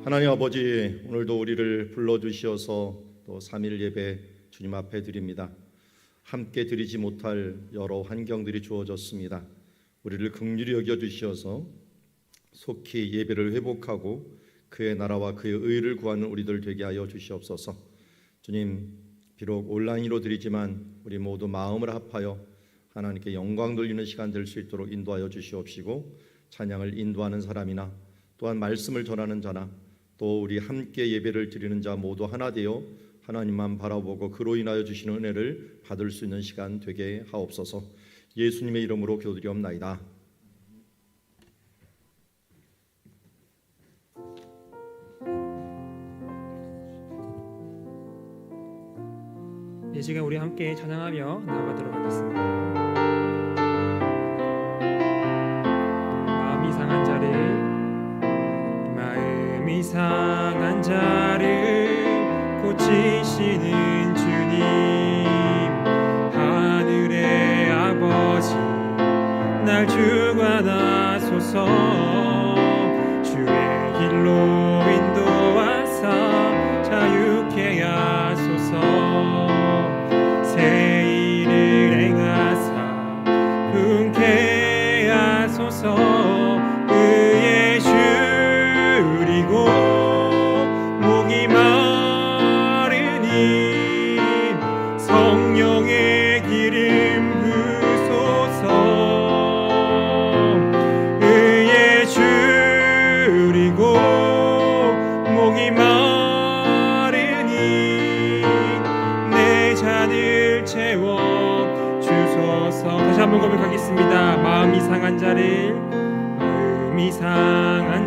하나님 아버지, 오늘도 우리를 불러주시어서 또 3일 예배 주님 앞에 드립니다. 함께 드리지 못할 여러 환경들이 주어졌습니다. 우리를 긍휼히 여겨주시어서 속히 예배를 회복하고 그의 나라와 그의 의를 구하는 우리들 되게 하여 주시옵소서. 주님, 비록 온라인으로 드리지만 우리 모두 마음을 합하여 하나님께 영광 돌리는 시간 될 수 있도록 인도하여 주시옵시고, 찬양을 인도하는 사람이나 또한 말씀을 전하는 자나 또 우리 함께 예배를 드리는 자 모두 하나 되어 하나님만 바라보고 그로 인하여 주시는 은혜를 받을 수 있는 시간 되게 하옵소서. 예수님의 이름으로 기도드리옵나이다. 이 시간 우리 함께 찬양하며 나아가도록 하겠습니다. 마음이 상한 자를 고치시는 주님, 하늘의 아버지 날 주관하소서. 주의 길로 인도하사 자유케 하소서. 새 일을 행하사 분케 하소서. 의에 주리고 목이 마르니 성령의 기름 부소서. 의에 주리고 목이 마르니 내 잔을 채워 주소서. 다시 한번 고백하겠습니다. 마음이 상한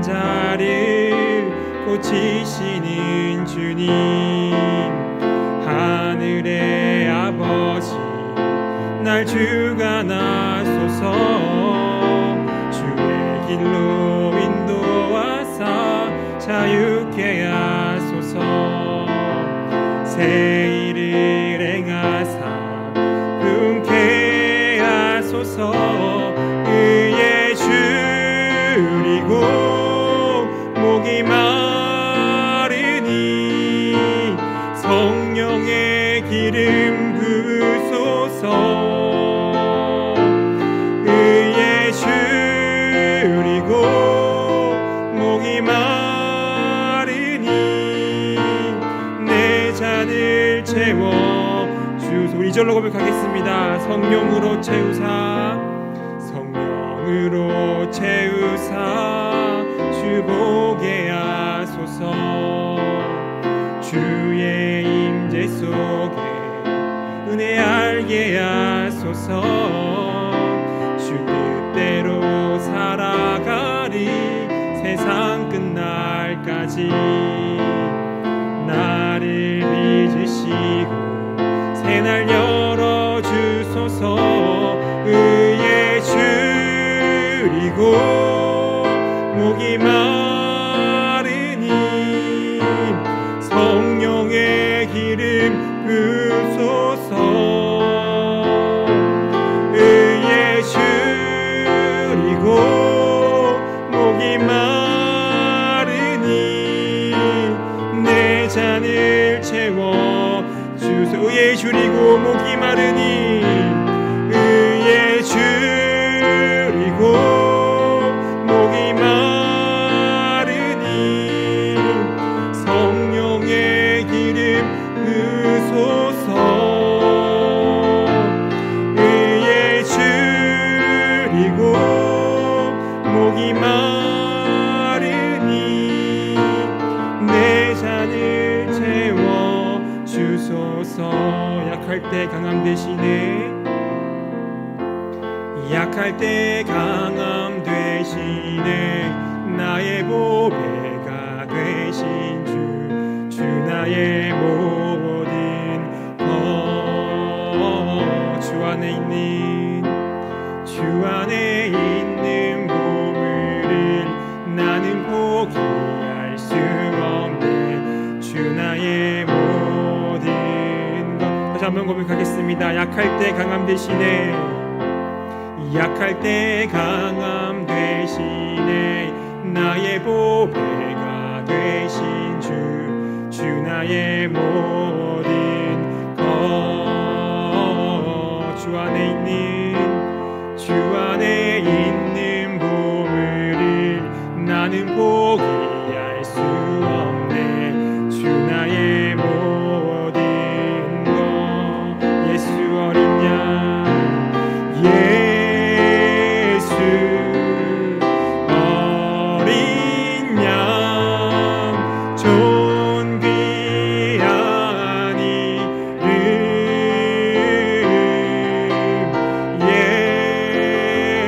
자를 고치시는 주님, 하늘의 아버지 날 주관하소서. 주의 길로 인도하사 자유케 하소서. 새 일을 행하사 분케 하소서. 의에 주리고 목이 마르니 성령의 기름 부소서. 의에 주리고 목이 마르니 내 잔을 채워 주소. 2절로 고백하겠습니다. 성령으로 채우사 주 보게 하소서. 주의 임재 속에 은혜 알게 하소서. 주 뜻대로 살아가리 세상 끝날까지. 나를 빚으시고 새날 열어주소서. 의에 주리고 목이 마르니 성령의 기름 부소서. 의에 주리고 목이 마르니 내 잔을 채워 주소. 의에 주리고 목이 마르니 의에 주리고 목이 마르니 성령의 기름 부소서. 의에 주리고 목이 마르니 내 잔을 채워 주소서. 약할 때 강함 대신에 나의 보배가 되신 주 나의 모든 것. 주 안에 있는 보물을 나는 포기할 수 없네. 주 나의 모든 것. 다시 한번 고백하겠습니다. 약할 때 강함 대신에 강함 대신에 나의 보배가 되 되신 주 나의 모든 것 주 안에 있는 보물을 나는 포기할 수 없네. 주 나의 모든 것 예수 어린 양 예수 어린 양 존귀한 이름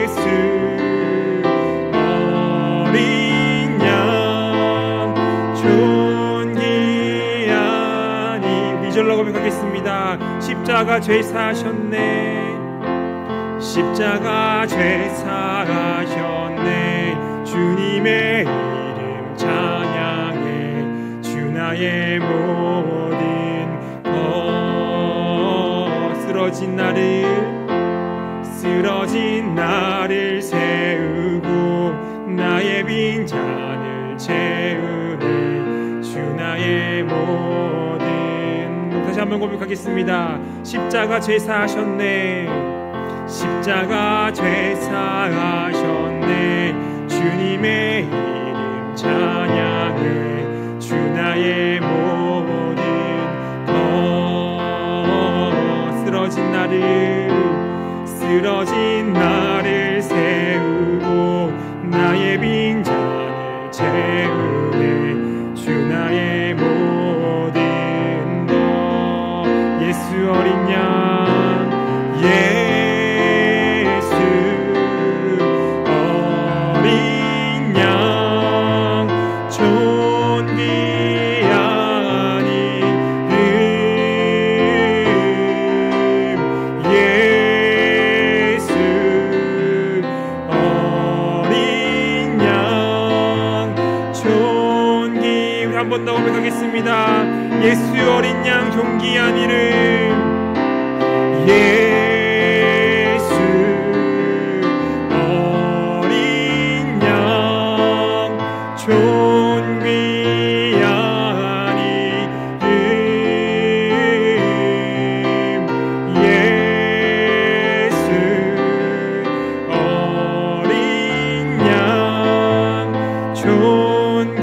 예수 어린 양 존귀한 이름 2절로 고백하겠습니다. 십자가 죄 사셨네. 십자가 죄 사하셨네. 주님의 이름 찬양해. 주 나의 모든 것 쓰러진 나를 세우고 나의 빈잔을 채우네. 주 나의 모든 다시 한번 고백하겠습니다. 십자가 죄 사하셨네. 십자가 죄 사하셨네. 주님의 이름 찬양해. 주 나의 모든 것 쓰러진 나를 세우고 나의 빈잔을 채우네. 주 나의 모든 것 예수 어린 양 예수 어린 양 존귀한 이름 예수 어린 양 존귀 우리 한 번 더 고백하겠습니다. 예수 어린 양 존귀한 이름 예수 어린 양 존귀한 이름 예수 어린 양 존귀한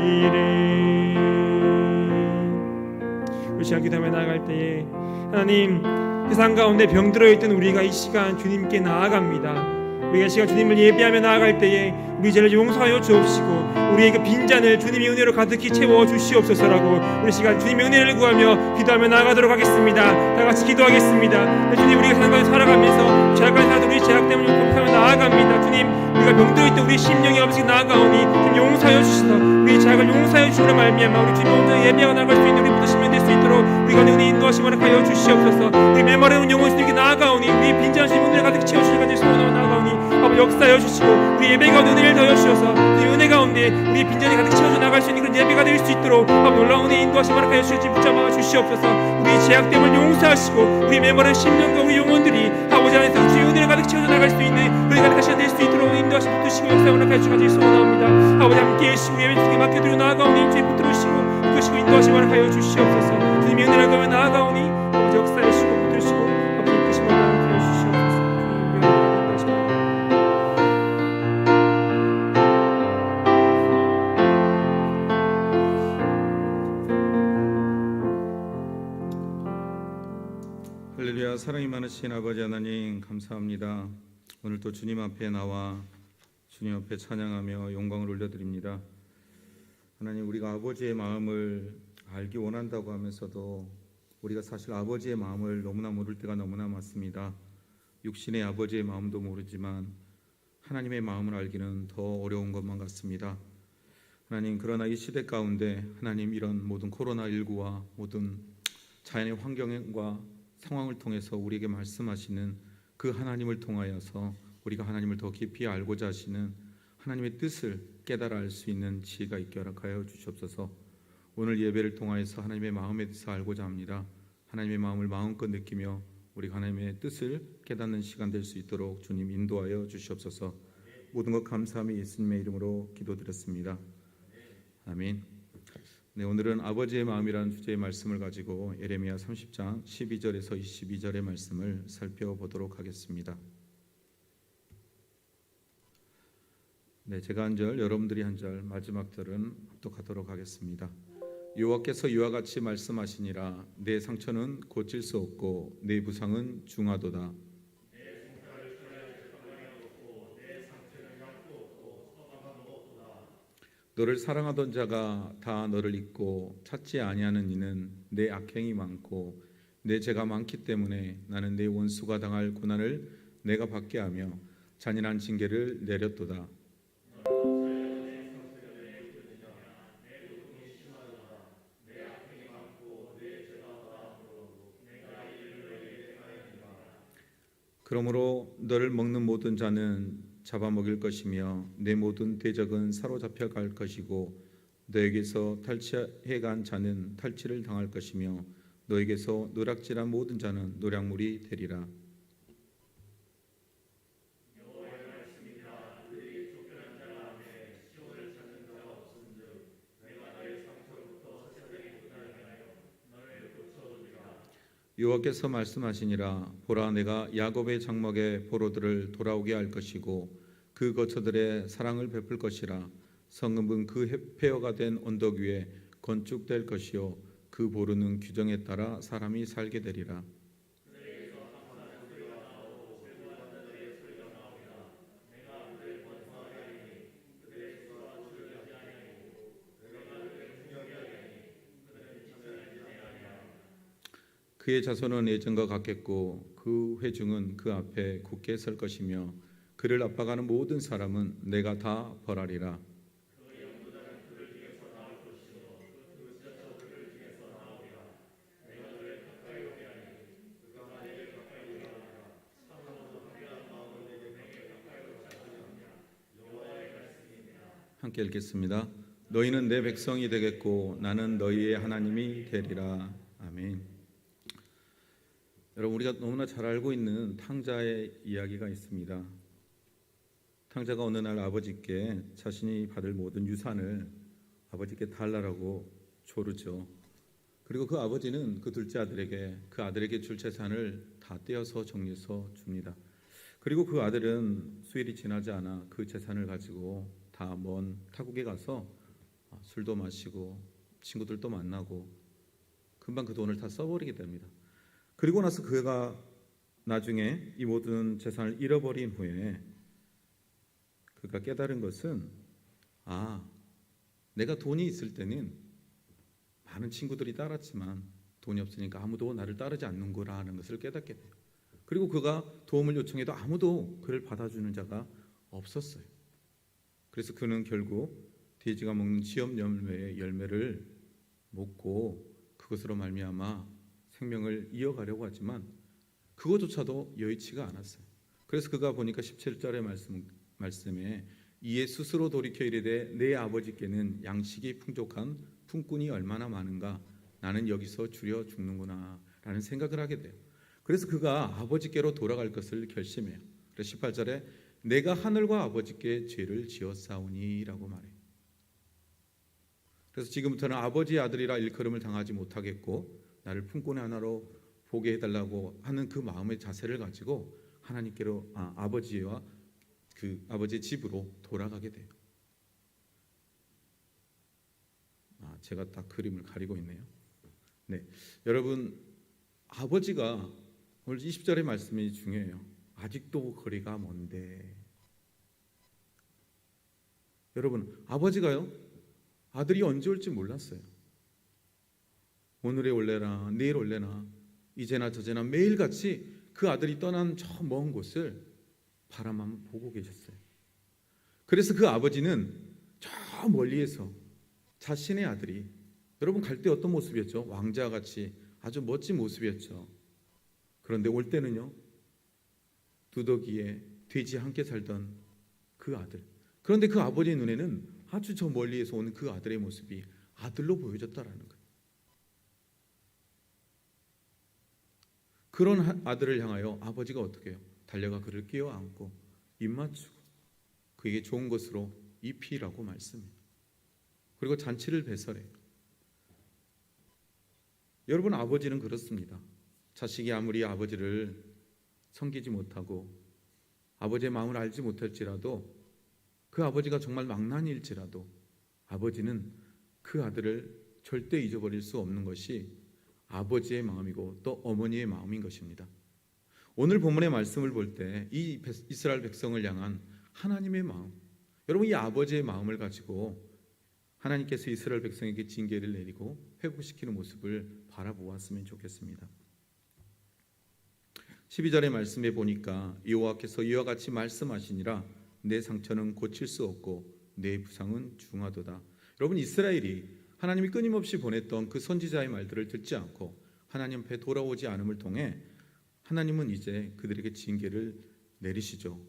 이름 우리 시간 기도하며 나아갈 때에 하나님 세상 가운데 병들어 있던 우리가 이 시간 주님께 나아갑니다. 우리가 이 시간 주님을 예배하며 나아갈 때에 우리 죄를 용서하여 주옵시고 우리의 그 빈잔을 주님의 은혜로 가득히 채워 주시옵소서라고 우리 시간 주님의 은혜를 구하며 기도하며 나아가도록 하겠습니다. 다 같이 기도하겠습니다. 주님 우리가 세상 가운데 살아가면서 죄악을 살아도 우리 죄악 때문에 용서하며 나아갑니다. 주님 우리가 병들어 있던 우리 심령이 아버지 나아가오니 주님 용서하여 주시서 우리 죄악을 용서하여 주시라 말미암아 우리 주님 오늘 예배하고 나아갈 수 있는 우리 모든 심령 될 수 있도록 우리가 은혜 인도하심을 하여 주시옵소서. 우리 메마르는 영혼 주님께 나아가오니 우리 빈잔 주님 은혜를 가득 채워주시는 간절히 소원하며 나아가오니 아버지 역사하여 주시고 우리 예배 가운데 은혜를 더하여 주셔서 이 은혜 가운데 우리 빈잔이 가득 채워져 나갈 수 있는 그런 예배가 될 수 있도록 아버지 놀라운 은혜 인도하심을 하여 주시지 붙잡아 주시옵소서. 우리 죄악됨을 용서하시고 우리 메마른 심령과 우리 영혼들이 아버지 안에서 주의 은혜를 가득 채워져 나갈 수 있는 우리 가득 하시는 될 수 있도록 인도하심 붙드시고 역사를 하여 주시기 간절히 소원합니다. 아버지 함께 해주시고 예배 주께 맡겨드리고 나아가오니 주의 붙들으시고 이끄시고 인도하심을 하여 주시옵소서. 주님의 은혜를 구하며 나아가오니 아버지 역사해 주시고 붙드시고 아버지 이끄심을 하여 주시옵소서. 할렐루야. 사랑이 많으신 아버지 하나님 감사합니다. 오늘 또 주님 앞에 나와 주님 앞에 찬양하며 영광을 올려드립니다. 하나님 우리가 아버지의 마음을 알기 원한다고 하면서도 우리가 사실 아버지의 마음을 너무나 모를 때가 너무나 많습니다. 육신의 아버지의 마음도 모르지만 하나님의 마음을 알기는 더 어려운 것만 같습니다. 하나님 그러나 이 시대 가운데 하나님 이런 모든 코로나19와 모든 자연의 환경과 상황을 통해서 우리에게 말씀하시는 그 하나님을 통하여서 우리가 하나님을 더 깊이 알고자 하시는 하나님의 뜻을 깨달아 알 수 있는 지혜가 있게 허락하여 주시옵소서. 오늘 예배를 통하여서 하나님의 마음의 뜻을 알고자 합니다. 하나님의 마음을 마음껏 느끼며 우리가 하나님의 뜻을 깨닫는 시간 될 수 있도록 주님 인도하여 주시옵소서. 모든 것 감사함이 예수님의 이름으로 기도드렸습니다. 아멘. 네, 오늘은 아버지의 마음이라는 주제의 말씀을 가지고 예레미야 30장 12절에서 22절의 말씀을 살펴보도록 하겠습니다. 네, 제가 한 절, 여러분들이 한 절, 마지막 절은 합독하도록 하겠습니다. 여호와께서 이와 같이 말씀하시니라. 내 상처는 고칠 수 없고 내 부상은 중하도다. 너를 사랑하던 자가 다 너를 잊고 찾지 아니하는 이는 내 악행이 많고 내 죄가 많기 때문에 나는 내 원수가 당할 고난을 내가 받게 하며 잔인한 징계를 내렸도다. 그러므로 너를 먹는 모든 자는 잡아먹일 것이며 내 모든 대적은 사로잡혀 갈 것이고 너에게서 탈취해간 자는 탈취를 당할 것이며 너에게서 노략질한 모든 자는 노략물이 되리라. 여호와께서 말씀하시니라. 보라, 내가 야곱의 장막의 포로들을 돌아오게 할 것이고 그 거처들의 사랑을 베풀 것이라. 성읍은 그 폐허가 된 언덕 위에 건축될 것이요 그 보루는 규정에 따라 사람이 살게 되리라. 그의 자손은 예전과 같겠고 그 회중은 그 앞에 굳게 설 것이며 그를 압박하는 모든 사람은 내가 다 벌하리라. 함께 읽겠습니다. 너희는 내 백성이 되겠고 나는 너희의 하나님이 되리라. 아멘. 여러분, 우리가 너무나 잘 알고 있는 탕자의 이야기가 있습니다. 탕자가 어느 날 아버지께 자신이 받을 모든 유산을 아버지께 달라고 조르죠. 그리고 그 아버지는 그 둘째 아들에게 그 아들에게 줄 재산을 다 떼어서 정리해서 줍니다. 그리고 그 아들은 수일이 지나지 않아 그 재산을 가지고 다 먼 타국에 가서 술도 마시고 친구들도 만나고 금방 그 돈을 다 써버리게 됩니다. 그리고 나서 그가 나중에 이 모든 재산을 잃어버린 후에 그가 깨달은 것은 내가 돈이 있을 때는 많은 친구들이 따랐지만 돈이 없으니까 아무도 나를 따르지 않는구나 하는 것을 깨닫게 돼요. 그리고 그가 도움을 요청해도 아무도 그를 받아주는 자가 없었어요. 그래서 그는 결국 돼지가 먹는 지엽 열매의 열매를 먹고 그것으로 말미암아 생명을 이어가려고 하지만 그것조차도 여의치가 않았어요. 그래서 그가 보니까 17절의 말씀에 이에 스스로 돌이켜 이르되 내 아버지께는 양식이 풍족한 품꾼이 얼마나 많은가, 나는 여기서 줄여 죽는구나 라는 생각을 하게 돼요. 그래서 그가 아버지께로 돌아갈 것을 결심해요. 그래서 18절에 내가 하늘과 아버지께 죄를 지었사오니 라고 말해요. 그래서 지금부터는 아버지의 아들이라 일컬음을 당하지 못하겠고 나를 품꾼의 하나로 보게 해달라고 하는 그 마음의 자세를 가지고 하나님께로 아버지와 그 아버지의 집으로 돌아가게 돼요. 제가 딱 그림을 가리고 있네요. 네, 여러분, 아버지가 오늘 20절의 말씀이 중요해요. 아직도 거리가 먼데. 여러분, 아버지가요 아들이 언제 올지 몰랐어요. 오늘에 올래나 내일 올래나 이제나 저제나 매일같이 그 아들이 떠난 저 먼 곳을 바라만 보고 계셨어요. 그래서 그 아버지는 저 멀리에서 자신의 아들이, 여러분 갈 때 어떤 모습이었죠? 왕자같이 아주 멋진 모습이었죠. 그런데 올 때는요 두더기에 돼지 함께 살던 그 아들. 그런데 그 아버지의 눈에는 아주 저 멀리에서 오는 그 아들의 모습이 아들로 보여졌다라는 거예요. 그런 아들을 향하여 아버지가 어떻게 해요? 달려가 그를 끼어안고 입 맞추고 그에게 좋은 것으로 입히라고 말씀해요. 그리고 잔치를 배설해요. 여러분, 아버지는 그렇습니다. 자식이 아무리 아버지를 섬기지 못하고 아버지의 마음을 알지 못할지라도, 그 아버지가 정말 망나니일지라도 아버지는 그 아들을 절대 잊어버릴 수 없는 것이 아버지의 마음이고 또 어머니의 마음인 것입니다. 오늘 본문의 말씀을 볼 때 이 이스라엘 백성을 향한 하나님의 마음, 여러분, 이 아버지의 마음을 가지고 하나님께서 이스라엘 백성에게 징계를 내리고 회복시키는 모습을 바라보았으면 좋겠습니다. 12절의 말씀에 보니까 여호와께서 이와 같이 말씀하시니라, 내 상처는 고칠 수 없고 내 부상은 중하도다. 여러분, 이스라엘이 하나님이 끊임없이 보냈던 그 선지자의 말들을 듣지 않고 하나님 앞에 돌아오지 않음을 통해 하나님은 이제 그들에게 징계를 내리시죠.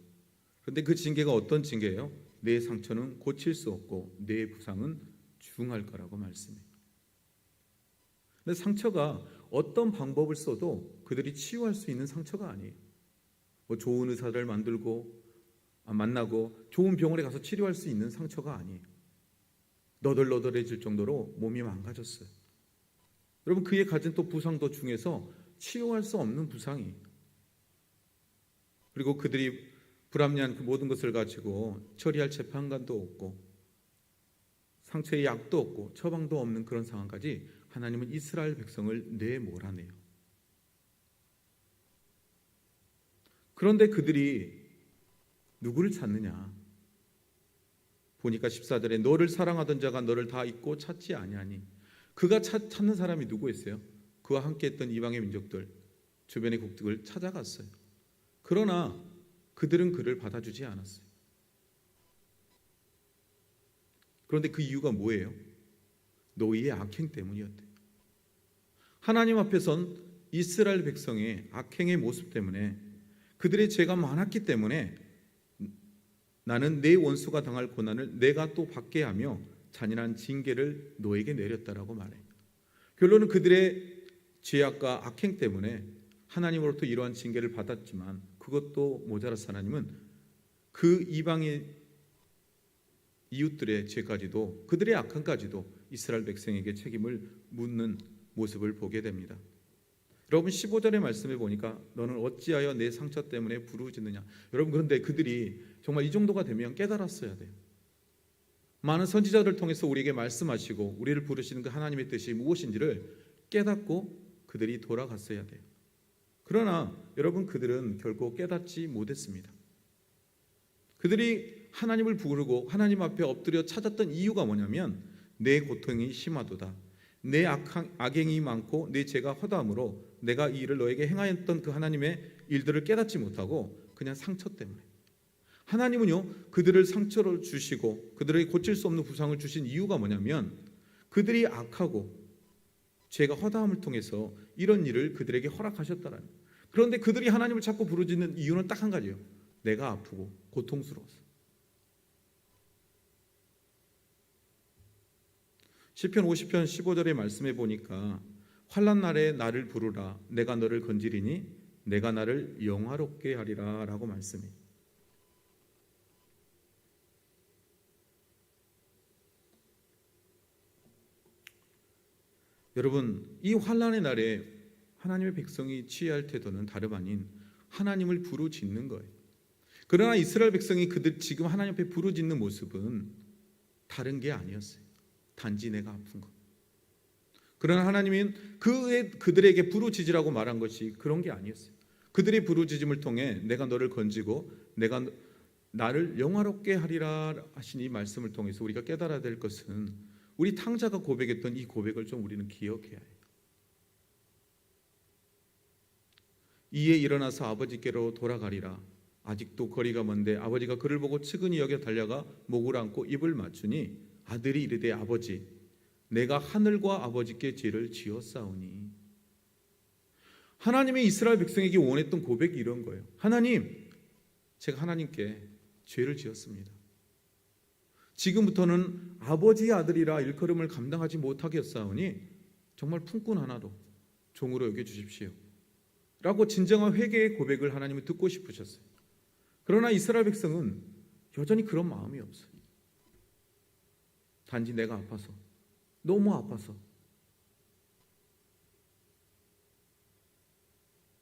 그런데 그 징계가 어떤 징계예요? 내 상처는 고칠 수 없고 내 부상은 중할 거라고 말씀해요. 근데 상처가 어떤 방법을 써도 그들이 치유할 수 있는 상처가 아니에요. 뭐 좋은 의사를 만나고 좋은 병원에 가서 치료할 수 있는 상처가 아니에요. 너덜너덜해질 정도로 몸이 망가졌어요. 여러분, 그에 가진 또 부상도 중에서 치유할 수 없는 부상이에요. 그리고 그들이 불합리한 그 모든 것을 가지고 처리할 재판관도 없고 상처의 약도 없고 처방도 없는 그런 상황까지 하나님은 이스라엘 백성을 내몰아내요. 그런데 그들이 누구를 찾느냐? 보니까 14절에 너를 사랑하던 자가 너를 다 잊고 찾지 아니하니, 그가 찾는 사람이 누구였어요? 그와 함께했던 이방의 민족들, 주변의 국들을 찾아갔어요. 그러나 그들은 그를 받아주지 않았어요. 그런데 그 이유가 뭐예요? 노이의 악행 때문이었대요. 하나님 앞에선 이스라엘 백성의 악행의 모습 때문에, 그들의 죄가 많았기 때문에 나는 내 원수가 당할 고난을 내가 또 받게 하며 잔인한 징계를 너에게 내렸다라고 말해요. 결론은 그들의 죄악과 악행 때문에 하나님으로부터 이러한 징계를 받았지만, 그것도 모자라서 하나님은 그 이방의 이웃들의 죄까지도, 그들의 악함까지도 이스라엘 백성에게 책임을 묻는 모습을 보게 됩니다. 여러분, 15절의 말씀에 보니까 너는 어찌하여 내 상처 때문에 부르짖느냐. 여러분, 그런데 그들이 정말 이 정도가 되면 깨달았어야 돼요. 많은 선지자들을 통해서 우리에게 말씀하시고 우리를 부르시는 그 하나님의 뜻이 무엇인지를 깨닫고 그들이 돌아갔어야 돼요. 그러나 여러분, 그들은 결코 깨닫지 못했습니다. 그들이 하나님을 부르고 하나님 앞에 엎드려 찾았던 이유가 뭐냐면, 내 고통이 심하도다, 내 악행이 많고 내 죄가 허다함으로 내가 이 일을 너에게 행하였던 그 하나님의 일들을 깨닫지 못하고 그냥 상처 때문에. 하나님은요, 그들을 상처를 주시고 그들에게 고칠 수 없는 부상을 주신 이유가 뭐냐면, 그들이 악하고 죄가 허다함을 통해서 이런 일을 그들에게 허락하셨다라는 거예요. 그런데 그들이 하나님을 자꾸 부르짖는 이유는 딱 한 가지예요. 내가 아프고 고통스러워서. 시편 50편 15절의 말씀에 보니까 환난 날에 나를 부르라, 내가 너를 건지리니 내가 나를 영화롭게 하리라 라고 말씀해요. 여러분, 이 환난의 날에 하나님의 백성이 취해야 할 태도는 다름 아닌 하나님을 부르짖는 거예요. 그러나 이스라엘 백성이 지금 하나님 앞에 부르짖는 모습은 다른 게 아니었어요. 단지 내가 아픈 것. 그러나 하나님은 그들에게 부르짖으라고 말한 것이 그런 게 아니었어요. 그들의 부르짖음을 통해 내가 너를 건지고 내가 나를 영화롭게 하리라 하신 이 말씀을 통해서 우리가 깨달아야 될 것은, 우리 탕자가 고백했던 이 고백을 좀 우리는 기억해야 해요. 이에 일어나서 아버지께로 돌아가리라. 아직도 거리가 먼데 아버지가 그를 보고 측은히 여겨 달려가 목을 안고 입을 맞추니 아들이 이르되 아버지, 내가 하늘과 아버지께 죄를 지었사오니. 하나님의 이스라엘 백성에게 원했던 고백이 이런 거예요. 하나님, 제가 하나님께 죄를 지었습니다. 지금부터는 아버지의 아들이라 일컬음을 감당하지 못하겠사오니 정말 품꾼 하나도 종으로 여겨주십시오 라고 진정한 회개의 고백을 하나님은 듣고 싶으셨어요. 그러나 이스라엘 백성은 여전히 그런 마음이 없어요. 단지 내가 아파서, 너무 아파서,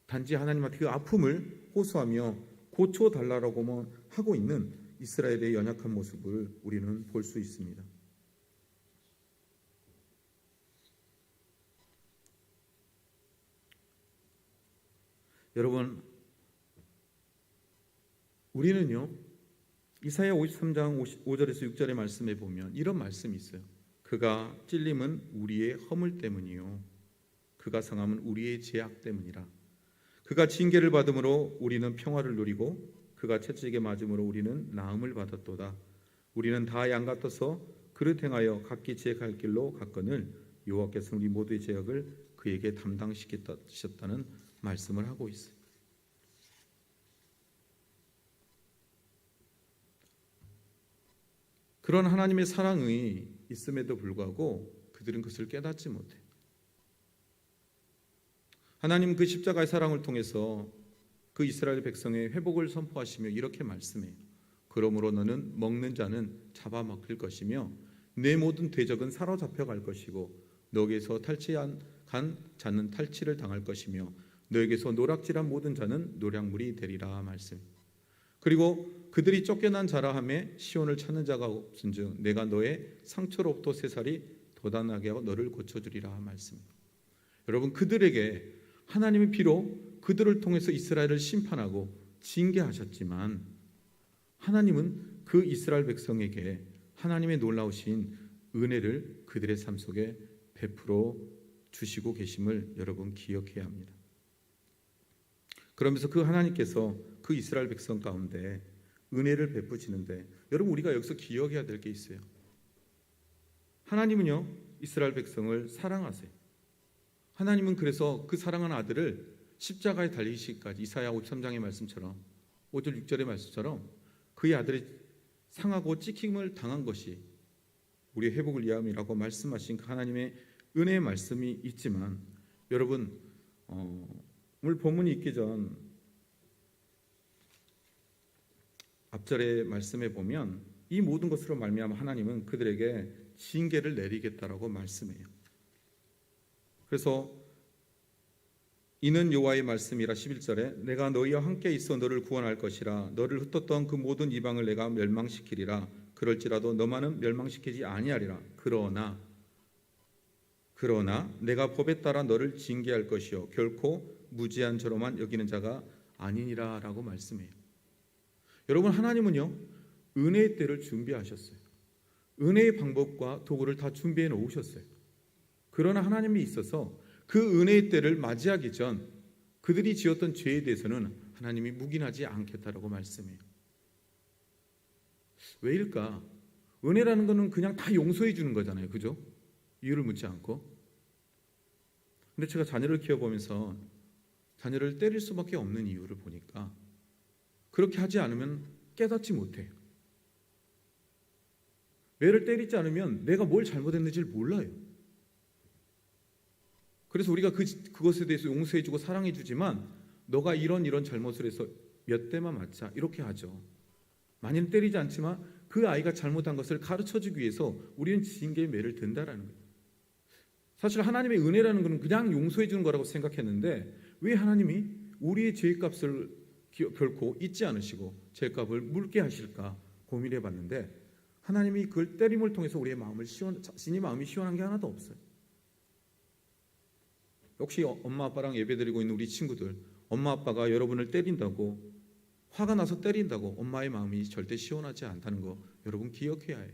단지 하나님한테 그 아픔을 호소하며 고쳐달라고만 하고 있는 이스라엘의 연약한 모습을 우리는 볼 수 있습니다. 여러분, 우리는요, 이사야 53장 5절에서 6절의 말씀에 보면 이런 말씀이 있어요. 그가 찔림은 우리의 허물 때문이요, 그가 상함은 우리의 죄악 때문이라. 그가 징계를 받음으로 우리는 평화를 누리고 그가 채찍에 맞음으로 우리는 나음을 받았도다. 우리는 다 양 같아서 그릇 행하여 각기 제 갈 길로 갔거늘 여호와께서는 우리 모두의 죄악을 그에게 담당시키셨다는 말씀을 하고 있어요. 그런 하나님의 사랑이 있음에도 불구하고 그들은 그것을 깨닫지 못해요. 하나님 그 십자가의 사랑을 통해서 그 이스라엘 백성의 회복을 선포하시며 이렇게 말씀해요. 그러므로 너는 먹는 자는 잡아먹힐 것이며 내 모든 대적은 사로잡혀 갈 것이고 너에게서 탈취한 자는 탈취를 당할 것이며 너에게서 노략질한 모든 자는 노략물이 되리라 말씀. 그리고 그들이 쫓겨난 자라 하매 시온을 찾는 자가 없은즉 내가 너의 상처로부터 새살이 돋아나게 하고 너를 고쳐주리라 말씀. 여러분, 그들에게 하나님이 비록 그들을 통해서 이스라엘을 심판하고 징계하셨지만 하나님은 그 이스라엘 백성에게 하나님의 놀라우신 은혜를 그들의 삶 속에 베풀어 주시고 계심을 여러분 기억해야 합니다. 그러면서 그 하나님께서 그 이스라엘 백성 가운데 은혜를 베푸시는데 여러분, 우리가 여기서 기억해야 될 게 있어요. 하나님은요, 이스라엘 백성을 사랑하세요. 하나님은 그래서 그 사랑하는 아들을 십자가에 달리시기까지 이사야 53장의 말씀처럼 5절 6절의 말씀처럼 그의 아들이 상하고 찍힘을 당한 것이 우리의 회복을 위함이라고 말씀하신 그 하나님의 은혜의 말씀이 있지만 여러분, 오늘 본문이 있기 전 앞절의 말씀에 보면 이 모든 것으로 말미암아 하나님은 그들에게 징계를 내리겠다라고 말씀해요. 그래서 이는 여호와의 말씀이라 11절에 내가 너희와 함께 있어 너를 구원할 것이라 너를 흩었던 그 모든 이방을 내가 멸망시키리라. 그럴지라도 너만은 멸망시키지 아니하리라. 그러나 내가 법에 따라 너를 징계할 것이요 결코 무지한 저로만 여기는 자가 아니니라 라고 말씀해요. 여러분, 하나님은요, 은혜의 때를 준비하셨어요. 은혜의 방법과 도구를 다 준비해 놓으셨어요. 그러나 하나님이 있어서 그 은혜의 때를 맞이하기 전 그들이 지었던 죄에 대해서는 하나님이 묵인하지 않겠다라고 말씀해요. 왜일까? 은혜라는 것은 그냥 다 용서해 주는 거잖아요. 그죠? 이유를 묻지 않고. 근데 제가 자녀를 키워보면서 자녀를 때릴 수밖에 없는 이유를 보니까 그렇게 하지 않으면 깨닫지 못해요. 매를 때리지 않으면 내가 뭘 잘못했는지를 몰라요. 그래서 우리가 그것에 대해서 용서해주고 사랑해주지만 너가 이런 잘못을 해서 몇 대만 맞자 이렇게 하죠. 많이는 때리지 않지만 그 아이가 잘못한 것을 가르쳐주기 위해서 우리는 징계의 매를 든다라는 거예요. 사실 하나님의 은혜라는 것은 그냥 용서해주는 거라고 생각했는데 왜 하나님이 우리의 죄값을 결코 잊지 않으시고 죄값을 물게 하실까 고민해봤는데 하나님이 그걸 때림을 통해서 우리의 마음을 자신이 마음이 시원한 게 하나도 없어요. 역시 엄마 아빠랑 예배드리고 있는 우리 친구들, 엄마 아빠가 여러분을 때린다고 화가 나서 때린다고 엄마의 마음이 절대 시원하지 않다는 거 여러분 기억해야 해요.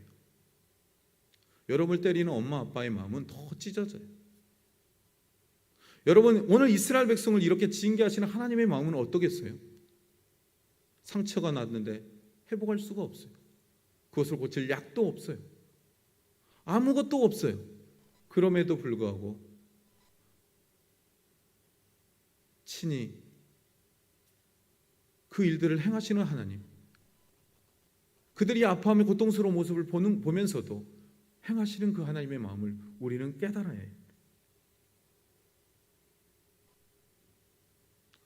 여러분을 때리는 엄마 아빠의 마음은 더 찢어져요. 여러분, 오늘 이스라엘 백성을 이렇게 징계하시는 하나님의 마음은 어떠겠어요? 상처가 났는데 회복할 수가 없어요. 그것을 고칠 약도 없어요. 아무것도 없어요. 그럼에도 불구하고 친히 그 일들을 행하시는 하나님, 그들이 아파하며 고통스러운 모습을 보면서도 행하시는 그 하나님의 마음을 우리는 깨달아야 해요.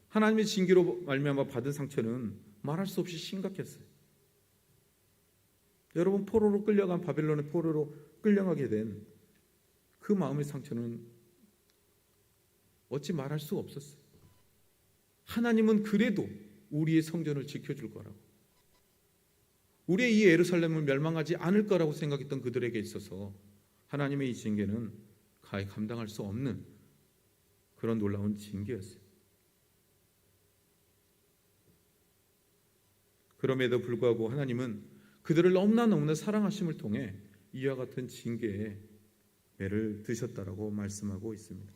하나님의 징계로 말미암아 받은 상처는 말할 수 없이 심각했어요. 여러분 포로로 끌려간 바벨론의 포로로 끌려가게 된 그 마음의 상처는 어찌 말할 수가 없었어요. 하나님은 그래도 우리의 성전을 지켜줄 거라고, 우리의 이 예루살렘을 멸망하지 않을 거라고 생각했던 그들에게 있어서 하나님의 이 징계는 가히 감당할 수 없는 그런 놀라운 징계였어요. 그럼에도 불구하고 하나님은 그들을 너무나 사랑하심을 통해 이와 같은 징계에 매를 드셨다라고 말씀하고 있습니다.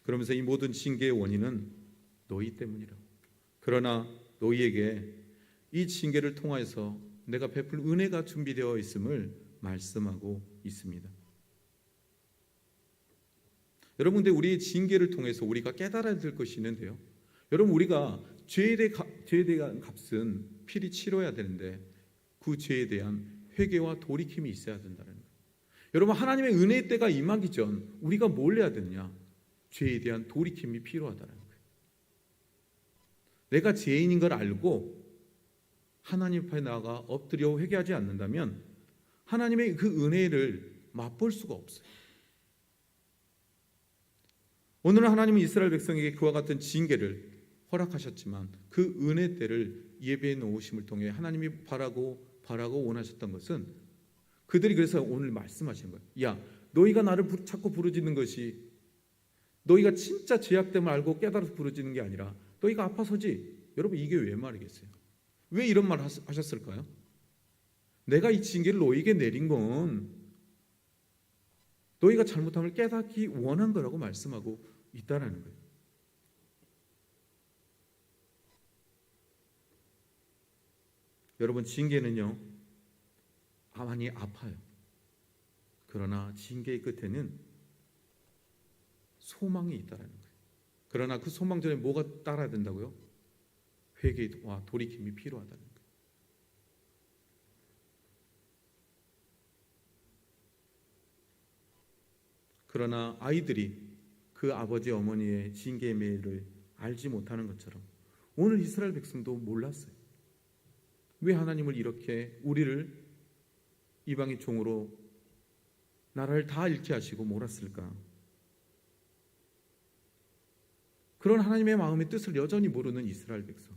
그러면서 이 모든 징계의 원인은 너희 때문이라고, 그러나 너희에게 이 징계를 통하여서 내가 베풀 은혜가 준비되어 있음을 말씀하고 있습니다. 여러분, 근데 우리의 징계를 통해서 우리가 깨달아야 될 것이 있는데요, 여러분, 우리가 죄에 대한 값은 필히 치러야 되는데 그 죄에 대한 회개와 돌이킴이 있어야 된다는 거예요. 여러분, 하나님의 은혜의 때가 임하기 전 우리가 뭘 해야 되느냐? 죄에 대한 돌이킴이 필요하다는 거예요. 내가 죄인인 걸 알고 하나님 앞에 나아가 엎드려 회개하지 않는다면 하나님의 그 은혜를 맛볼 수가 없어요. 오늘은 하나님은 이스라엘 백성에게 그와 같은 징계를 허락하셨지만 그 은혜 때를 예배해 놓으심을 통해 하나님이 바라고 원하셨던 것은, 그들이 그래서 오늘 말씀하신 거예요. 야, 너희가 나를 자꾸 부르짖는 것이 너희가 진짜 죄악됨을 알고 깨달아서 부르짖는 게 아니라 너희가 아파서지. 여러분, 이게 왜 말이겠어요? 왜 이런 말 하셨을까요? 내가 이 징계를 너희에게 내린 건 너희가 잘못함을 깨닫기 원한 거라고 말씀하고 있다라는 거예요. 여러분, 징계는요 많이 아파요. 그러나 징계의 끝에는 소망이 있다라는 거예요. 그러나 그 소망 전에 뭐가 따라야 된다고요? 회개와 돌이킴이 필요하다는 거예요. 그러나 아이들이 그 아버지 어머니의 징계의 매를 알지 못하는 것처럼 오늘 이스라엘 백성도 몰랐어요. 왜 하나님을 이렇게 우리를 이방의 종으로 나라를 다 잃게 하시고 몰았을까? 그런 하나님의 마음의 뜻을 여전히 모르는 이스라엘 백성.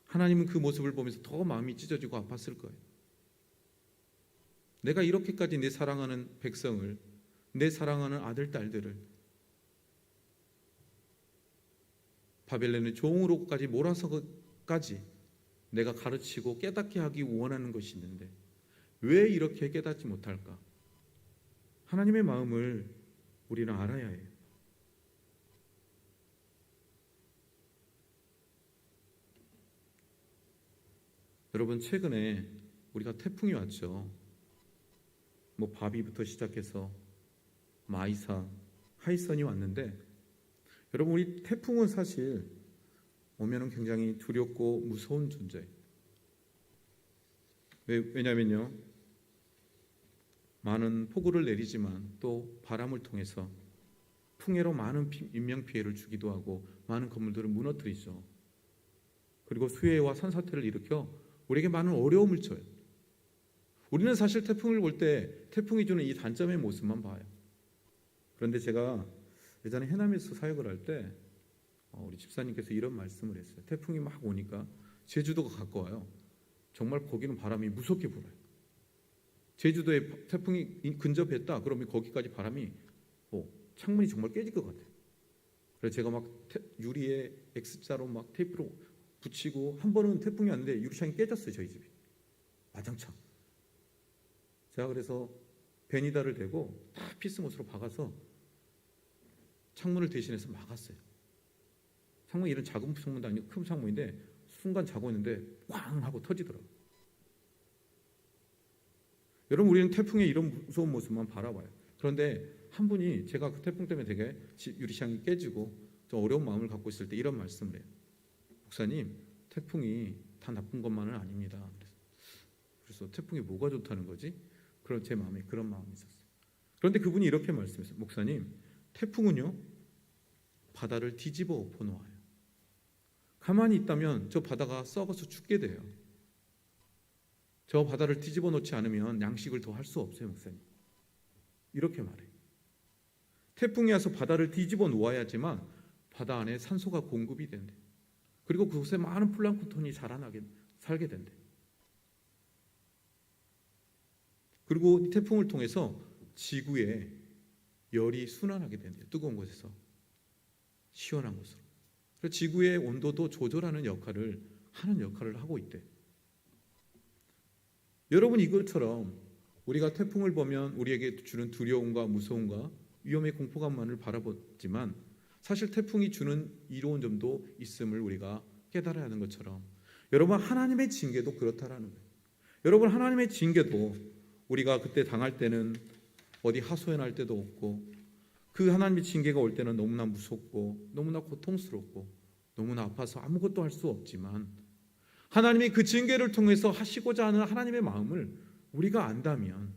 하나님은 그 모습을 보면서 더 마음이 찢어지고 아팠을 거예요. 내가 이렇게까지 내 사랑하는 백성을, 내 사랑하는 아들, 딸들을 바벨론의 종으로까지 몰아서까지 내가 가르치고 깨닫게 하기 원하는 것이 있는데 왜 이렇게 깨닫지 못할까? 하나님의 마음을 우리는 알아야 해요. 여러분, 최근에 우리가 태풍이 왔죠. 바비부터 시작해서 마이사, 하이선이 왔는데, 여러분, 우리 태풍은 사실 오면은 굉장히 두렵고 무서운 존재예요. 왜냐면요, 많은 폭우를 내리지만 또 바람을 통해서 풍해로 많은 인명피해를 주기도 하고 많은 건물들을 무너뜨리죠. 그리고 수해와 산사태를 일으켜 우리에게 많은 어려움을 줘요. 우리는 사실 태풍을 볼 때 태풍이 주는 이 단점의 모습만 봐요. 그런데 제가 예전에 해남에서 사역을 할 때 우리 집사님께서 이런 말씀을 했어요. 태풍이 막 오니까 제주도가 가까워요. 정말 거기는 바람이 무섭게 불어요. 제주도에 태풍이 근접했다 그러면 거기까지 바람이 창문이 정말 깨질 것 같아요. 그래서 제가 막 유리에 X자로 막 테이프로 붙이고, 한 번은 태풍이 왔는데 유리창이 깨졌어요. 저희 집이 와장창. 제가 그래서 베니다를 대고 다 피스못으로 박아서 창문을 대신해서 막았어요. 창문이 이런 작은 창문도 아니고 큰 창문인데 순간 자고 있는데 꽝 하고 터지더라고요. 여러분, 우리는 태풍의 이런 무서운 모습만 바라봐요. 그런데 한 분이, 제가 그 태풍 때문에 되게 유리창이 깨지고 좀 어려운 마음을 갖고 있을 때 이런 말씀을 해요. 목사님, 태풍이 다 나쁜 것만은 아닙니다. 그래서 태풍이 뭐가 좋다는 거지? 그런 제 마음에 그런 마음이 있었어요. 그런데 그분이 이렇게 말씀했어요. 목사님, 태풍은요 바다를 뒤집어 엎어 놓아요. 가만히 있다면 저 바다가 썩어서 죽게 돼요. 저 바다를 뒤집어 놓지 않으면 양식을 더 할 수 없어요, 목사님. 이렇게 말해요. 태풍이 와서 바다를 뒤집어 놓아야지만 바다 안에 산소가 공급이 된대. 그리고 그곳에 많은 플랑크톤이 살게 된대. 그리고 이 태풍을 통해서 지구에 열이 순환하게 된대요. 뜨거운 곳에서 시원한 곳으로. 그래서 지구의 온도도 조절하는 역할을 하고 있대. 여러분, 이것처럼 우리가 태풍을 보면 우리에게 주는 두려움과 무서움과 위험의 공포감만을 바라보지만 사실 태풍이 주는 이로운 점도 있음을 우리가 깨달아야 하는 것처럼 여러분, 하나님의 징계도 그렇다라는 거예요. 여러분, 하나님의 징계도 우리가 그때 당할 때는 어디 하소연할 때도 없고 그 하나님의 징계가 올 때는 너무나 무섭고 너무나 고통스럽고 너무나 아파서 아무것도 할 수 없지만 하나님이 그 징계를 통해서 하시고자 하는 하나님의 마음을 우리가 안다면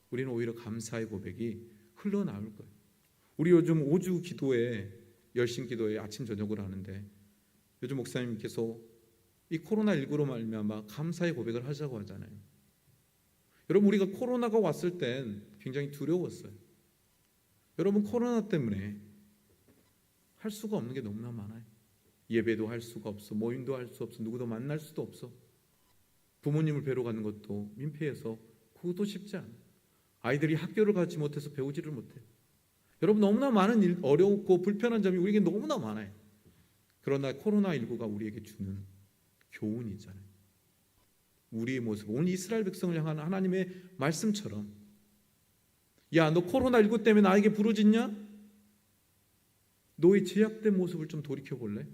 우리는 오히려 감사의 고백이 흘러나올 거예요. 우리 요즘 5주 기도회, 열심 기도회 아침 저녁으로 하는데 요즘 목사님께서 이 코로나19로 말미암아 감사의 고백을 하자고 하잖아요. 여러분, 우리가 코로나가 왔을 땐 굉장히 두려웠어요. 여러분, 코로나 때문에 할 수가 없는 게 너무나 많아요. 예배도 할 수가 없어, 모임도 할 수 없어, 누구도 만날 수도 없어. 부모님을 뵈러 가는 것도 민폐해서 그것도 쉽지 않아요. 아이들이 학교를 가지 못해서 배우지를 못해요. 여러분, 너무나 많은 일, 어렵고 불편한 점이 우리에게 너무나 많아요. 그러나 코로나19가 우리에게 주는 교훈이 있잖아요. 우리의 모습, 오늘 이스라엘 백성을 향한 하나님의 말씀처럼, 야, 너 코로나19 때문에 나에게 부르짖냐? 너의 제약된 모습을 좀 돌이켜볼래?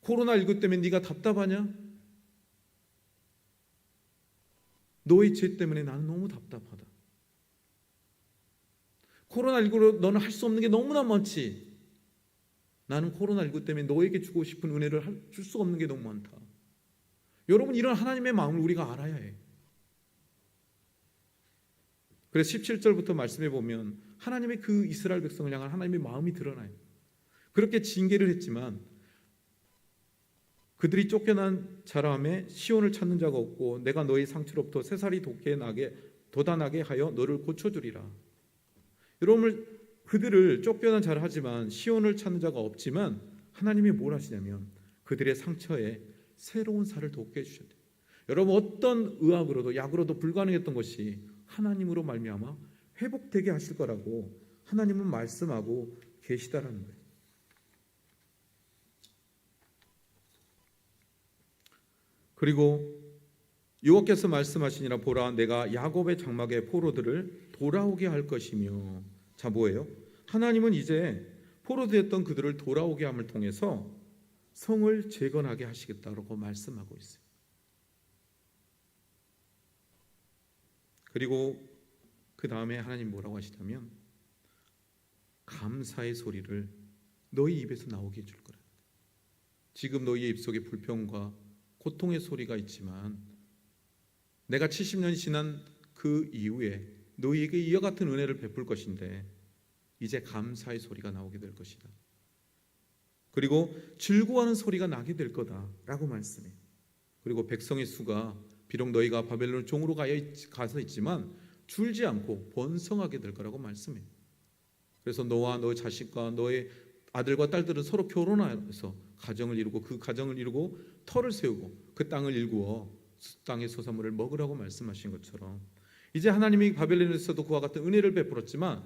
코로나19 때문에 네가 답답하냐? 너의 죄 때문에 나는 너무 답답하다. 코로나19로 너는 할 수 없는 게 너무나 많지. 나는 코로나19 때문에 너에게 주고 싶은 은혜를 줄 수 없는 게 너무 많다. 여러분, 이런 하나님의 마음을 우리가 알아야 해. 그래서 17절부터 말씀해 보면 하나님의 그 이스라엘 백성을 향한 하나님의 마음이 드러나요. 그렇게 징계를 했지만 그들이 쫓겨난 자람에 시온을 찾는 자가 없고 내가 너희 상처로부터 새살이 돋아나게 하여 너를 고쳐주리라. 여러분, 그들을 쫓겨난 자라 하지만 시온을 찾는 자가 없지만 하나님이 뭘 하시냐면 그들의 상처에 새로운 살을 돋게 해주셨대요. 여러분, 어떤 의학으로도 약으로도 불가능했던 것이 하나님으로 말미암아 회복되게 하실 거라고 하나님은 말씀하고 계시다라는 거예요. 그리고 여호와께서 말씀하시니라, 보라, 내가 야곱의 장막의 포로들을 돌아오게 할 것이며. 자, 뭐예요? 하나님은 이제 포로되었던 그들을 돌아오게 함을 통해서 성을 재건하게 하시겠다고 말씀하고 있어요. 그리고 그 다음에 하나님 뭐라고 하시냐면 감사의 소리를 너희 입에서 나오게 해줄 거라. 지금 너희의 입속에 불평과 고통의 소리가 있지만 내가 70년이 지난 그 이후에 너희에게 이와 같은 은혜를 베풀 것인데 이제 감사의 소리가 나오게 될 것이다. 그리고 즐거워하는 소리가 나게 될 거다라고 말씀해요. 그리고 백성의 수가 비록 너희가 바벨론 종으로 가서 있지만 줄지 않고 번성하게 될 거라고 말씀해요. 그래서 너와 너의 자식과 너의 아들과 딸들은 서로 결혼해서 가정을 이루고 그 가정을 이루고 터를 세우고 그 땅을 일구어 땅의 소산물을 먹으라고 말씀하신 것처럼 이제 하나님이 바벨론에서도 그와 같은 은혜를 베풀었지만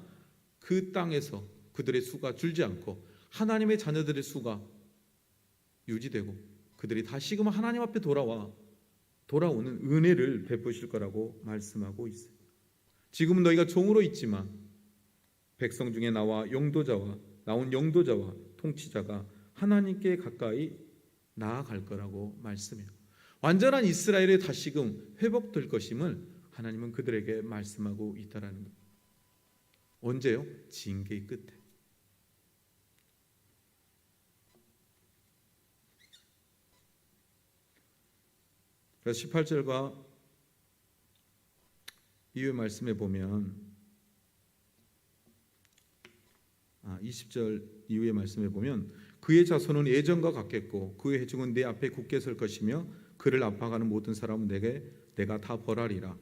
그 땅에서 그들의 수가 줄지 않고 하나님의 자녀들의 수가 유지되고 그들이 다시금 하나님 앞에 돌아오는 은혜를 베푸실 거라고 말씀하고 있어요. 지금은 너희가 종으로 있지만 백성 중에 나온 영도자와 통치자가 하나님께 가까이 나아갈 거라고 말씀해요. 완전한 이스라엘의 다시금 회복될 것임을 하나님은 그들에게 말씀하고 있다라는 거예요. 언제요? 징계의 끝에. 그래서 18절과 이후의 말씀에 보면 20절 이후의 말씀에 보면 그의 자손은 예전과 같겠고 그의 회중은 내 앞에 굳게 설 것이며 그를 압박하는 모든 사람은 내가 다 벌하리라.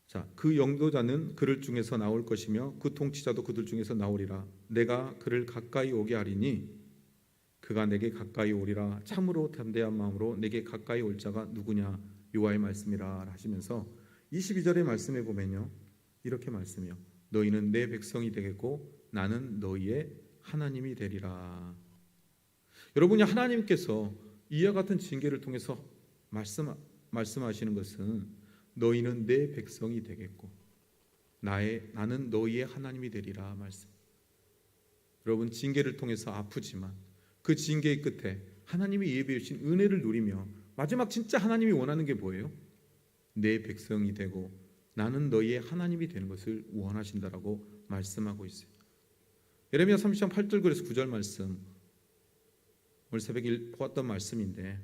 자, 그 영도자는 그들 중에서 나올 것이며 그 통치자도 그들 중에서 나오리라. 내가 그를 가까이 오게 하리니 그가 내게 가까이 오리라. 참으로 담대한 마음으로 내게 가까이 올 자가 누구냐? 여호와의 말씀이라 하시면서 22절의 말씀에 보면요, 이렇게 말씀해요. 너희는 내 백성이 되겠고 나는 너희의 하나님이 되리라. 여러분이 하나님께서 이와 같은 징계를 통해서 말씀하시는 것은 너희는 내 백성이 되겠고 나는 너희의 하나님이 되리라 말씀. 여러분, 징계를 통해서 아프지만 그 징계의 끝에 하나님이 예비해 주신 은혜를 누리며 마지막 진짜 하나님이 원하는 게 뭐예요? 내 백성이 되고 나는 너희의 하나님이 되는 것을 원하신다라고 말씀하고 있어요. 예레미야 30장 8절 9절 말씀, 오늘 새벽에 보았던 말씀인데,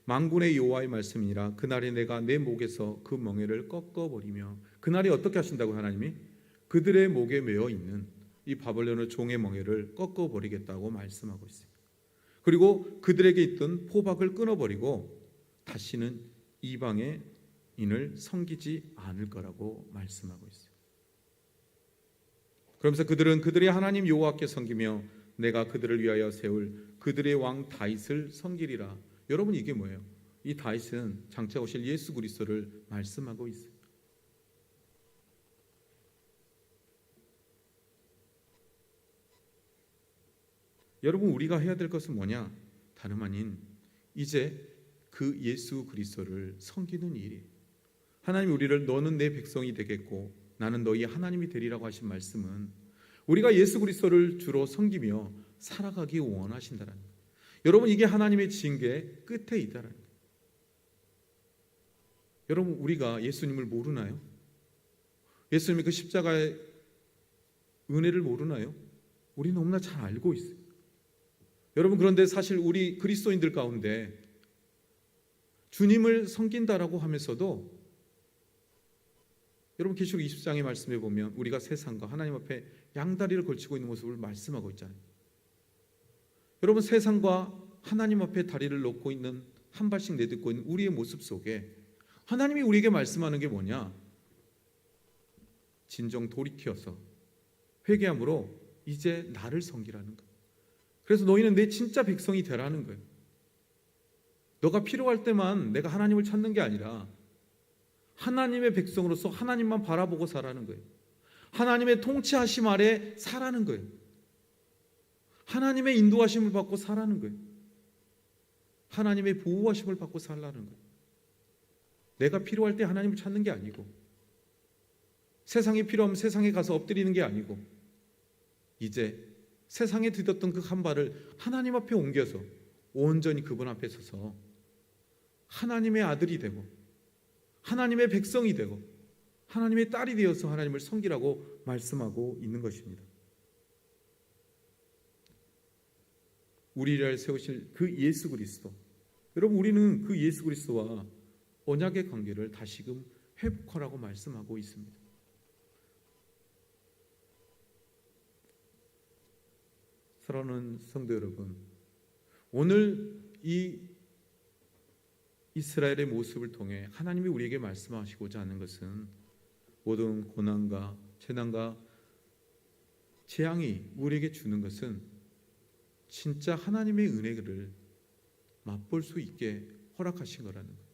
만군의 여호와의 말씀이니라. 그날에 내가 내 목에서 그 멍에를 꺾어버리며, 그날에 어떻게 하신다고 하나님이? 그들의 목에 매어 있는 이 바벨론의 종의 멍에를 꺾어버리겠다고 말씀하고 있어요. 그리고 그들에게 있던 포박을 끊어버리고 다시는 이방의 인을 섬기지 않을 거라고 말씀하고 있어요. 그러면서 그들은 그들의 하나님 여호와께 섬기며 내가 그들을 위하여 세울 그들의 왕 다윗을 섬기리라. 여러분, 이게 뭐예요? 이 다윗은 장차 오실 예수 그리스도를 말씀하고 있어요. 여러분, 우리가 해야 될 것은 뭐냐? 다름 아닌 이제 그 예수 그리스도를 섬기는 일이에요. 하나님 우리를 너는 내 백성이 되겠고 나는 너희 하나님이 되리라고 하신 말씀은 우리가 예수 그리스도를 주로 섬기며 살아가기 원하신다는 거예요. 여러분, 이게 하나님의 징계의 끝에 있다는 거예요. 여러분, 우리가 예수님을 모르나요? 예수님의 그 십자가의 은혜를 모르나요? 우리 너무나 잘 알고 있어요. 여러분, 그런데 사실 우리 그리스도인들 가운데 주님을 섬긴다라고 하면서도 여러분, 계시록 20장의 말씀에 보면 우리가 세상과 하나님 앞에 양다리를 걸치고 있는 모습을 말씀하고 있잖아요. 여러분, 세상과 하나님 앞에 다리를 놓고 있는, 한 발씩 내딛고 있는 우리의 모습 속에 하나님이 우리에게 말씀하는 게 뭐냐? 진정 돌이켜서 회개함으로 이제 나를 섬기라는 거예요. 그래서 너희는 내 진짜 백성이 되라는 거예요. 너가 필요할 때만 내가 하나님을 찾는 게 아니라 하나님의 백성으로서 하나님만 바라보고 살라는 거예요. 하나님의 통치하심 아래 살라는 거예요. 하나님의 인도하심을 받고 살라는 거예요. 하나님의 보호하심을 받고 살라는 거예요. 내가 필요할 때 하나님을 찾는 게 아니고, 세상이 필요하면 세상에 가서 엎드리는 게 아니고, 이제 세상에 들였던 그 한 발을 하나님 앞에 옮겨서 온전히 그분 앞에 서서 하나님의 아들이 되고 하나님의 백성이 되고 하나님의 딸이 되어서 하나님을 섬기라고 말씀하고 있는 것입니다. 우리를 세우실 그 예수 그리스도, 여러분, 우리는 그 예수 그리스도와 언약의 관계를 다시금 회복하라고 말씀하고 있습니다. 사랑하는 성도 여러분, 오늘 이 이스라엘의 모습을 통해 하나님이 우리에게 말씀하시고자 하는 것은 모든 고난과 재난과 재앙이 우리에게 주는 것은 진짜 하나님의 은혜를 맛볼 수 있게 허락하신 거라는 거예요.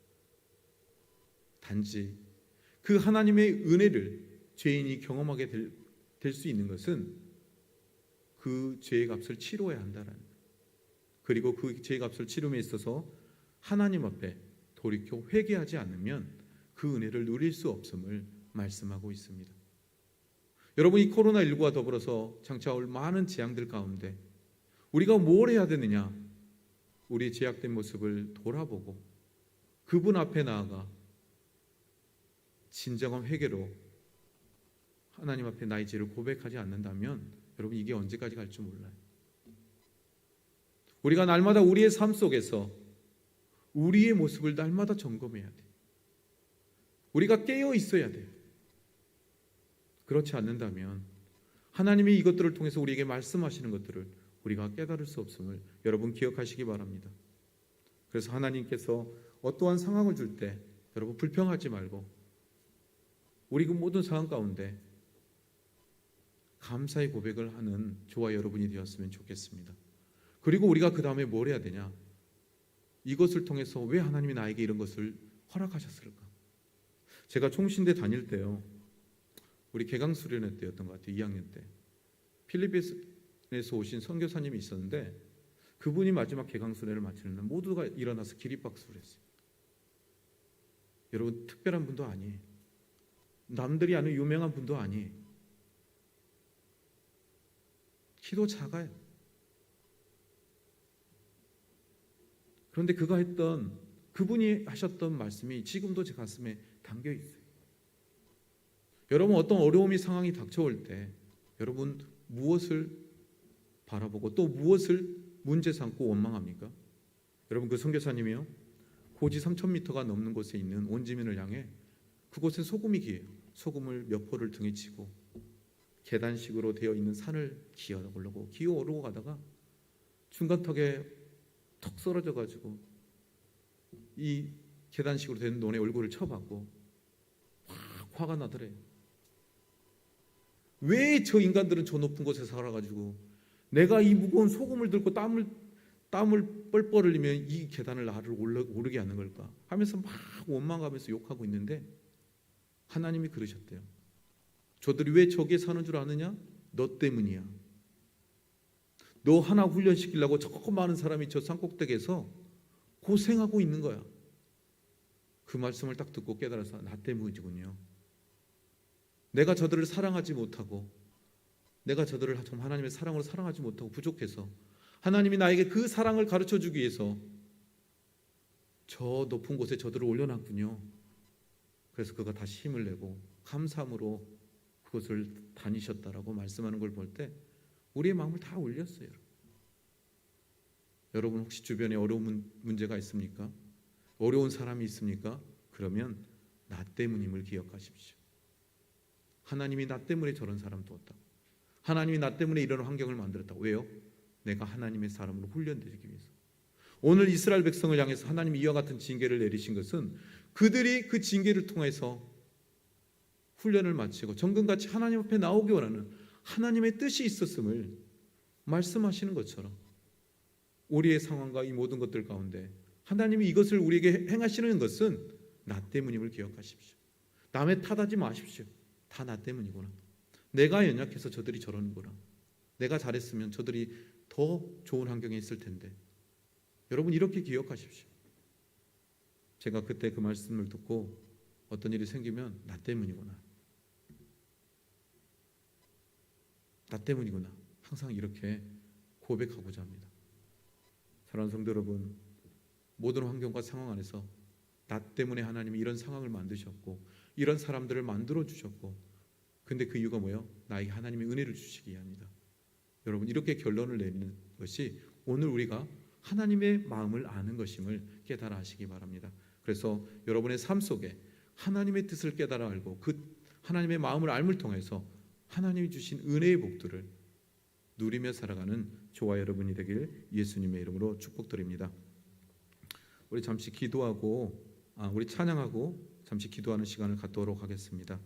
단지 그 하나님의 은혜를 죄인이 경험하게 될 수 있는 것은 그 죄의 값을 치러야 한다는 거예요. 그리고 그 죄의 값을 치름에 있어서 하나님 앞에 돌이켜 회개하지 않으면 그 은혜를 누릴 수 없음을 말씀하고 있습니다. 여러분, 이 코로나19와 더불어서 장차 올 많은 재앙들 가운데 우리가 뭘 해야 되느냐? 우리의 죄악된 모습을 돌아보고 그분 앞에 나아가 진정한 회개로 하나님 앞에 나의 죄를 고백하지 않는다면 여러분, 이게 언제까지 갈지 몰라요. 우리가 날마다 우리의 삶 속에서 우리의 모습을 날마다 점검해야 돼요. 우리가 깨어 있어야 돼요. 그렇지 않는다면 하나님이 이것들을 통해서 우리에게 말씀하시는 것들을 우리가 깨달을 수 없음을 여러분 기억하시기 바랍니다. 그래서 하나님께서 어떠한 상황을 줄 때 여러분 불평하지 말고 우리 그 모든 상황 가운데 감사의 고백을 하는 저와 여러분이 되었으면 좋겠습니다. 그리고 우리가 그 다음에 뭘 해야 되냐? 이것을 통해서 왜 하나님이 나에게 이런 것을 허락하셨을까? 제가 총신대 다닐 때요, 우리 개강 수련회 때였던 것 같아요. 2학년 때 필리핀에서 오신 선교사님이 있었는데 그분이 마지막 개강 수련회를 마치는 날 모두가 일어나서 기립박수를 했어요. 여러분 특별한 분도 아니에요. 남들이 아는 유명한 분도 아니에요. 키도 작아요. 그런데 그분이 하셨던 말씀이 지금도 제 가슴에 담겨 있어요. 여러분 어떤 어려움이 상황이 닥쳐올 때 여러분 무엇을 바라보고 또 무엇을 문제 삼고 원망합니까? 여러분 그 선교사님이요, 고지 3,000m가 넘는 곳에 있는 원지민을 향해 그곳에 소금이 기해요. 소금을 몇 포를 등에 치고 계단식으로 되어 있는 산을 기어 오르고 가다가 중간턱에 턱 쓰러져 가지고 이 계단식으로 된 논에 얼굴을 쳐박고 화가 나더래요. 왜 저 인간들은 저 높은 곳에 살아가지고 내가 이 무거운 소금을 들고 땀을 뻘뻘 흘리면 이 계단을 나를 오르게 하는 걸까 하면서 막 원망하면서 욕하고 있는데 하나님이 그러셨대요. 저들이 왜 저기에 사는 줄 아느냐? 너 때문이야. 너 하나 훈련시키려고 저 많은 사람이 저 산꼭대기에서 고생하고 있는 거야. 그 말씀을 딱 듣고 깨달아서 나 때문이군요. 내가 저들을 사랑하지 못하고 내가 저들을 좀 하나님의 사랑으로 사랑하지 못하고 부족해서 하나님이 나에게 그 사랑을 가르쳐주기 위해서 저 높은 곳에 저들을 올려놨군요. 그래서 그가 다시 힘을 내고 감사함으로 그것을 다니셨다라고 말씀하는 걸 볼 때 우리의 마음을 다 울렸어요. 여러분 혹시 주변에 어려운 문제가 있습니까? 어려운 사람이 있습니까? 그러면 나 때문임을 기억하십시오. 하나님이 나 때문에 저런 사람 두었다. 하나님이 나 때문에 이런 환경을 만들었다. 왜요? 내가 하나님의 사람으로 훈련되기 위해서. 오늘 이스라엘 백성을 향해서 하나님이 이와 같은 징계를 내리신 것은 그들이 그 징계를 통해서 훈련을 마치고 정금같이 하나님 앞에 나오기 원하는 하나님의 뜻이 있었음을 말씀하시는 것처럼 우리의 상황과 이 모든 것들 가운데 하나님이 이것을 우리에게 행하시는 것은 나 때문임을 기억하십시오. 남의 탓하지 마십시오. 다 나 때문이구나. 내가 연약해서 저들이 저러는구나. 내가 잘했으면 저들이 더 좋은 환경에 있을 텐데. 여러분 이렇게 기억하십시오. 제가 그때 그 말씀을 듣고 어떤 일이 생기면 나 때문이구나. 나 때문이구나. 항상 이렇게 고백하고자 합니다. 사랑하는 성도 여러분, 모든 환경과 상황 안에서 나 때문에 하나님이 이런 상황을 만드셨고 이런 사람들을 만들어 주셨고 근데 그 이유가 뭐예요? 나에게 하나님의 은혜를 주시기 위함이다. 여러분 이렇게 결론을 내리는 것이 오늘 우리가 하나님의 마음을 아는 것임을 깨달아 하시기 바랍니다. 그래서 여러분의 삶 속에 하나님의 뜻을 깨달아 알고 그 하나님의 마음을 알음을 통해서 하나님이 주신 은혜의 복들을 누리며 살아가는 저와 여러분이 되길 예수님의 이름으로 축복드립니다. 우리 잠시 기도하고 우리 찬양하고 잠시 기도하는 시간을 갖도록 하겠습니다.